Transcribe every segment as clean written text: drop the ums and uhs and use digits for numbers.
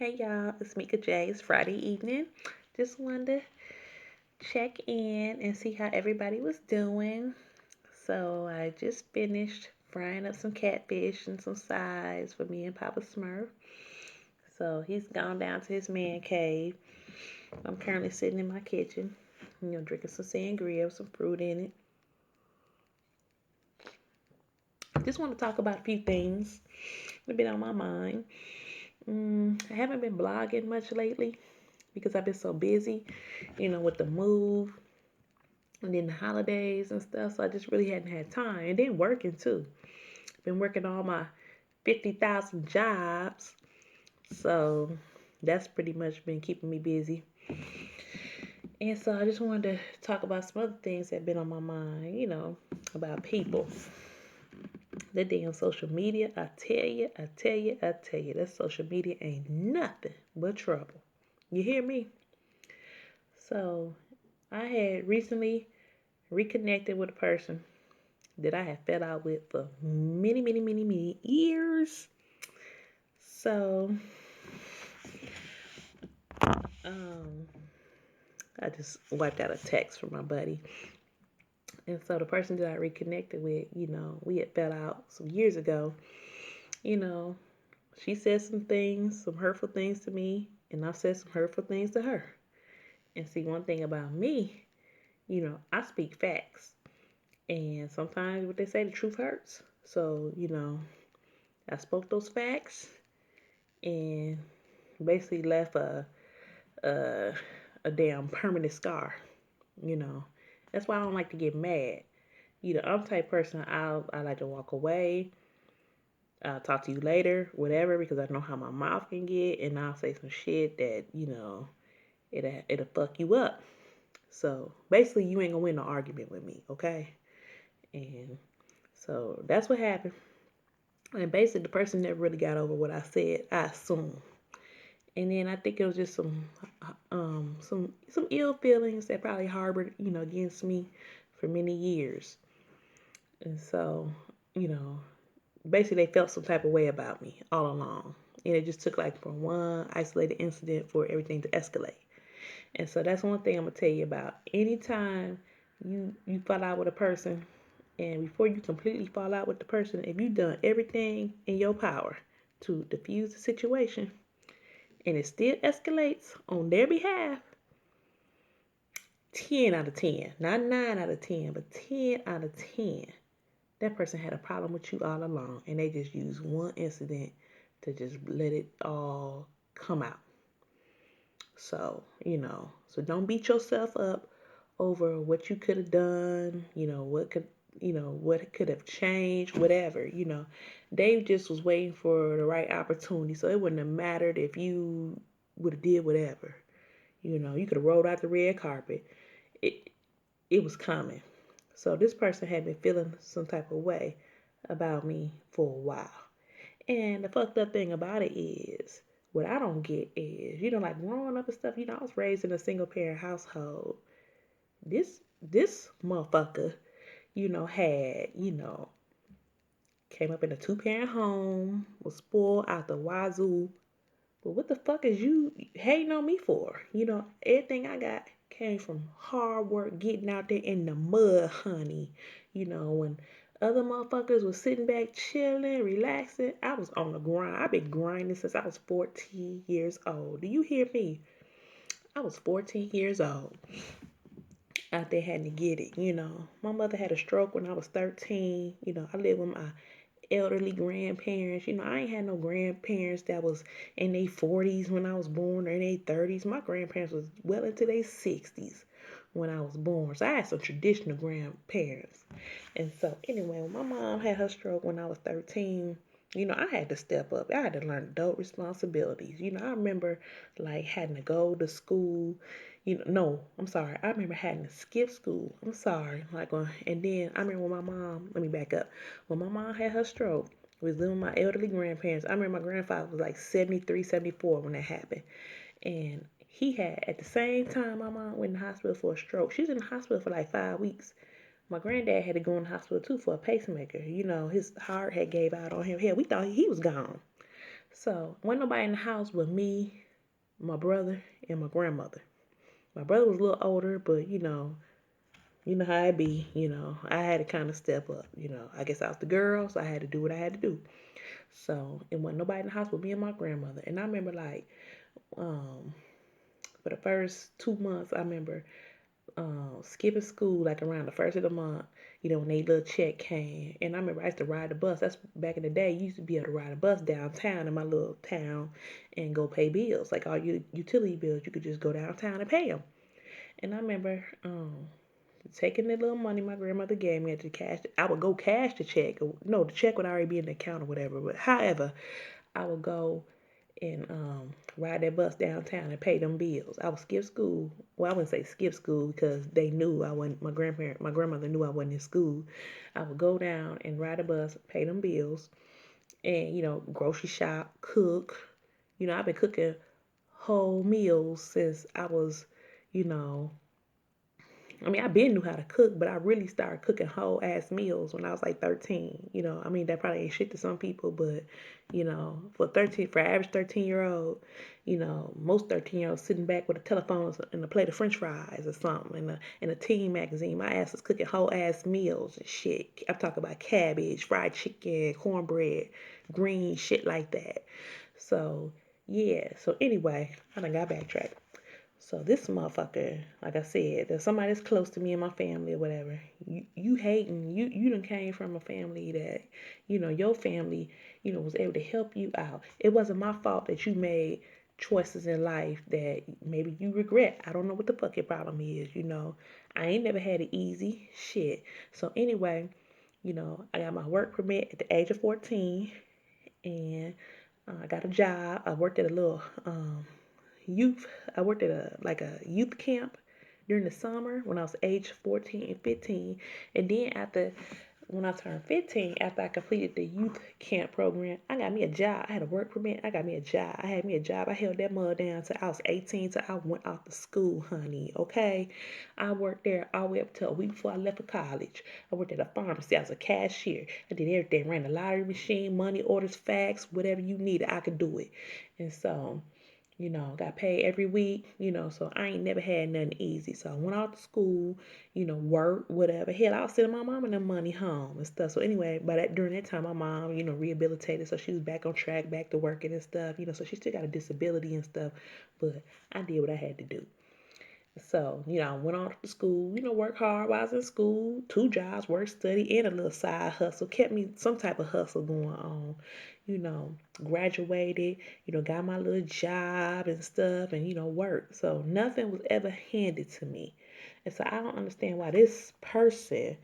Hey y'all, it's Mika J. It's Friday evening. Just wanted to check in and see how everybody was doing. So I just finished frying up some catfish and some sides for me and Papa Smurf. So he's gone down to his man cave. I'm currently sitting in my kitchen, drinking some sangria with some fruit in it. Just want to talk about a few things that have been on my mind. I haven't been blogging much lately because I've been so busy, with the move and then the holidays and stuff. So I just really hadn't had time. And then working too. Been working all my 50,000 jobs. So that's pretty much been keeping me busy. And so I just wanted to talk about some other things that have been on my mind, about people. That damn social media, I tell you, that social media ain't nothing but trouble. You hear me? So I had recently reconnected with a person that I had fell out with for many, many, many, many years. So, um, I just wiped out a text from my buddy. And so the person that I reconnected with, we had fell out some years ago. You know, she said some things, some hurtful things to me, and I said some hurtful things to her. And see, one thing about me, I speak facts. And sometimes what they say, the truth hurts. So, I spoke those facts and basically left a, a damn permanent scar. You know, that's why I don't like to get mad. I'm the type of person I like to walk away. I'll talk to you later, whatever, because I know how my mouth can get, and I'll say some shit that it'll fuck you up. So basically, you ain't gonna win no argument with me, okay? And so that's what happened. And basically, the person never really got over what I said. I assume. And then I think it was just some ill feelings that probably harbored, against me for many years. And so, you know, basically they felt some type of way about me all along. And it just took like from one isolated incident for everything to escalate. And so that's one thing I'm gonna tell you about. Anytime you fall out with a person, and before you completely fall out with the person, if you've done everything in your power to diffuse the situation, and it still escalates on their behalf, 10 out of 10, not 9 out of 10, but 10 out of 10, that person had a problem with you all along, and they just used one incident to just let it all come out. So, so don't beat yourself up over what you could have done, what could have changed, whatever, Dave just was waiting for the right opportunity. So it wouldn't have mattered if you would have did whatever. You could have rolled out the red carpet. It it was coming. So this person had been feeling some type of way about me for a while. And the fucked up thing about it is, what I don't get is, like growing up and stuff, I was raised in a single parent household. This motherfucker, had, came up in a two-parent home, was spoiled out the wazoo. But what the fuck is you hating on me for? Everything I got came from hard work, getting out there in the mud, honey. When other motherfuckers was sitting back chilling, relaxing, I was on the grind. I've been grinding since I was 14 years old. Do you hear me? I was 14 years old. Out there having to get it. My mother had a stroke when I was 13. I lived with my elderly grandparents. I ain't had no grandparents that was in their 40s when I was born or in their 30s. My grandparents was well into their 60s when I was born. So I had some traditional grandparents. And so anyway, when my mom had her stroke when I was 13, I had to step up. I had to learn adult responsibilities. I remember like having to go to school. No, I'm sorry. I remember having to skip school. I'm sorry. And then I remember when my mom, let me back up. When my mom had her stroke, we was living with my elderly grandparents. I remember my grandfather was like 73, 74 when that happened. And he had, at the same time my mom went in the hospital for a stroke. She was in the hospital for like 5 weeks. My granddad had to go in the hospital too for a pacemaker. His heart had gave out on him. Hell, we thought he was gone. So, wasn't nobody in the house but me, my brother, and my grandmother. My brother was a little older, but you know how it be. I had to kind of step up. I guess I was the girl, so I had to do what I had to do. So, it wasn't nobody in the house but me and my grandmother. And I remember, like, um, for the first 2 months, I remember skipping school like around the first of the month, when they little check came. And I remember I used to ride the bus. That's back in the day. You used to be able to ride a bus downtown in my little town and go pay bills. Like all your utility bills, you could just go downtown and pay them. And I remember taking the little money my grandmother gave me at the cash. I would go cash the check. No, the check would already be in the account or whatever. But however, I would go and ride that bus downtown and pay them bills. I would skip school. Well, I wouldn't say skip school because they knew I wasn't. My grandmother knew I wasn't in school. I would go down and ride the bus, pay them bills, and grocery shop, cook. I've been cooking whole meals since I was, you know, I mean, I been knew how to cook, but I really started cooking whole ass meals when I was like 13. I mean, that probably ain't shit to some people, but for average 13-year-old, most 13-year-olds sitting back with a telephone and a plate of French fries or something, and a teen magazine. My ass was cooking whole ass meals and shit. I'm talking about cabbage, fried chicken, cornbread, green shit like that. So yeah. So anyway, I done got backtracked. So this motherfucker, like I said, there's somebody that's close to me and my family or whatever. You hating, you done came from a family that, your family, was able to help you out. It wasn't my fault that you made choices in life that maybe you regret. I don't know what the fuck your problem is. I ain't never had it easy. Shit. So anyway, I got my work permit at the age of 14 and I got a job. I worked at a little youth. I worked at a youth camp during the summer when I was age 14 and 15. And then when I turned 15, after I completed the youth camp program, I got me a job. I had a work permit. I got me a job. I had me a job. I held that mother down till I was 18 till I went off to school, honey. Okay. I worked there all the way up till a week before I left for college. I worked at a pharmacy. I was a cashier. I did everything. Ran the lottery machine, money orders, fax, whatever you needed, I could do it. And so got paid every week, so I ain't never had nothing easy. So I went out to school, work, whatever. Hell, I was sending my mom and them money home and stuff. So anyway, during that time, my mom, rehabilitated. So she was back on track, back to working and stuff, so she still got a disability and stuff. But I did what I had to do. So, I went on to school, work hard while I was in school, 2 jobs, work, study, and a little side hustle. Kept me some type of hustle going on, you know, graduated, got my little job and stuff and, work. So nothing was ever handed to me. And so I don't understand why this person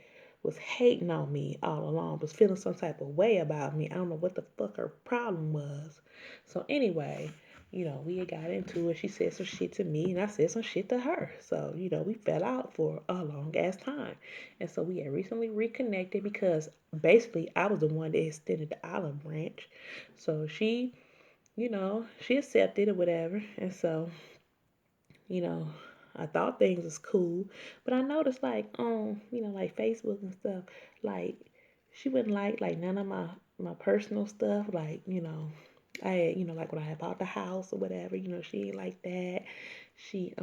was hating on me all along, was feeling some type of way about me. I don't know what the fuck her problem was. So anyway, we had got into it. She said some shit to me, and I said some shit to her. So, we fell out for a long ass time. And so we had recently reconnected because basically I was the one that extended the olive branch. So she accepted it, whatever. And so, you know, I thought things was cool. But I noticed like like Facebook and stuff, like she wouldn't like none of my personal stuff, like, I had, like when I had bought the house or whatever, she ain't like that. She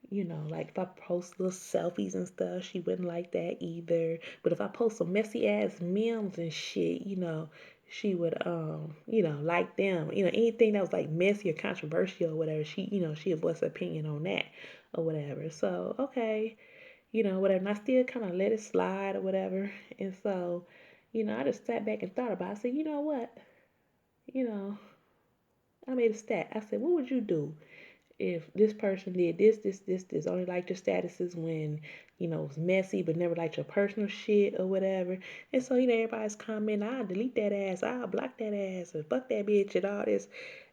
like if I post little selfies and stuff, she wouldn't like that either. But if I post some messy ass memes and shit, she would like them. Anything that was like messy or controversial or whatever, she'd voice her opinion on that or whatever. So okay, whatever. And I still kind of let it slide or whatever. And so, I just sat back and thought about it. I said, you know what? You know, I made a stat. I said, what would you do if this person did this? Only liked your statuses when, it was messy, but never liked your personal shit or whatever. And so, everybody's commenting, I'll delete that ass, I'll block that ass, and fuck that bitch and all this.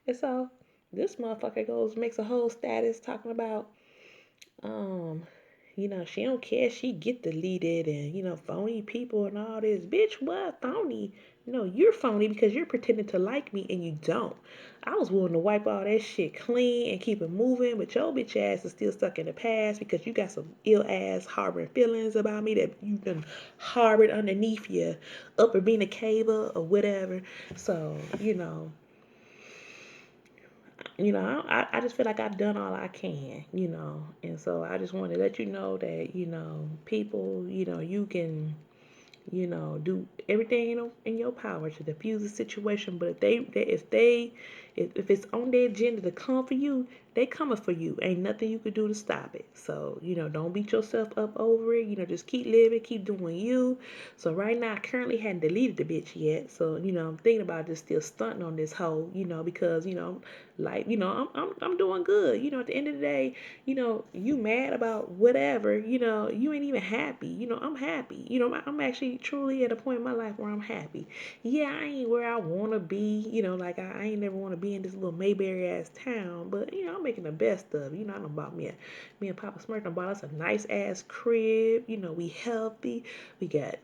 And so, this motherfucker makes a whole status talking about, um, she don't care. She get deleted and, phony people and all this. Bitch, what? Phony? No, you're phony because you're pretending to like me and you don't. I was willing to wipe all that shit clean and keep it moving, but your bitch ass is still stuck in the past because you got some ill ass harboring feelings about me that you done harbored underneath your upper vena cava or whatever. So, I just feel like I've done all I can, and so I just want to let you know that, people, you can, do everything in your power to diffuse the situation. But if it's on their agenda to come for you, they coming for you. Ain't nothing you could do to stop it. So, don't beat yourself up over it. Just keep living, keep doing you. So right now, I currently hadn't deleted the bitch yet. So, I'm thinking about just still stunting on this hoe, because, like, I'm doing good. At the end of the day, you mad about whatever, you ain't even happy. I'm happy. I'm actually truly at a point in my life where I'm happy. Yeah, I ain't where I want to be, like I ain't never want to be in this little Mayberry ass town, but, I'm making the best of it. I done bought me and Papa Smurf done bought us a nice ass crib. We healthy. We got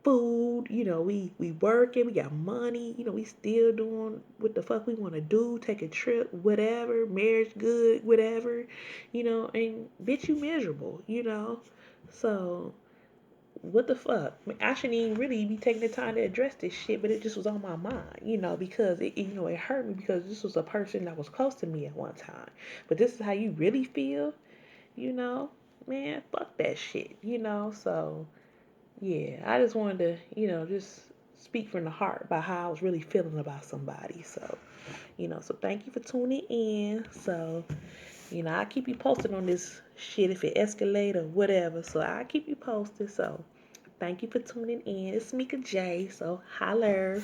food, we working, we got money, we still doing what the fuck we want to do, take a trip, whatever, marriage good, whatever, and bitch, you miserable, so what the fuck? I shouldn't even really be taking the time to address this shit, but it just was on my mind, because it hurt me because this was a person that was close to me at one time. But this is how you really feel, you know, man, fuck that shit, so yeah, I just wanted to, just speak from the heart about how I was really feeling about somebody. So, so thank you for tuning in. So, I keep you posted on this shit if it escalate or whatever. So I keep you posted. So thank you for tuning in. It's Mika J. So holler.